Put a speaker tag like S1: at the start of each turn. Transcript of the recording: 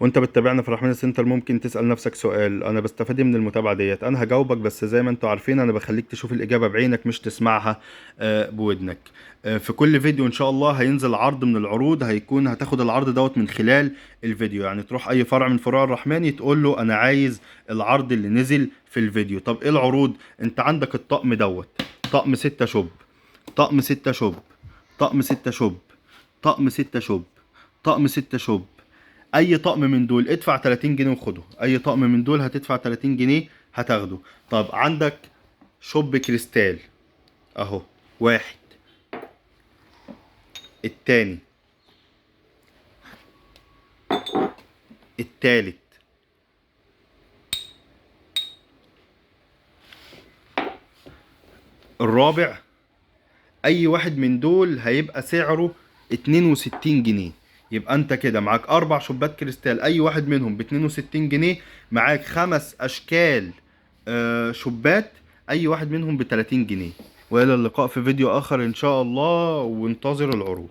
S1: وانت بتتابعنا في رحمن سنتر ممكن تسأل نفسك سؤال: انا بستفاد إيه من المتابعة ديت؟ انا هجاوبك، بس زي ما انتوا عارفين انا بخليك تشوف الإجابة بعينك مش تسمعها بودنك. في كل فيديو ان شاء الله هينزل عرض من العروض، هتاخد العرض دوت من خلال الفيديو. يعني تروح اي فرع من فروع الرحماني تقول له انا عايز العرض اللي نزل في الفيديو. طب ايه العروض؟ انت عندك الطقم دوت: طقم 6 شوب، طقم 6 شوب، طقم 6 شوب، طقم 6 شوب، طقم 6 شوب. اي طقم من دول ادفع 30 جنيه وخده. اي طقم من دول هتدفع 30 جنيه هتاخده. طب عندك شوب كريستال اهو: واحد، التاني، التالت، الرابع. اي واحد من دول هيبقى سعره 62 جنيه. يبقى انت كده معاك 4 شوبات كريستال، اي واحد منهم ب 62 جنيه. معاك 5 اشكال شوبات، اي واحد منهم ب 30 جنيه. والى اللقاء في فيديو اخر ان شاء الله، وانتظر العروض.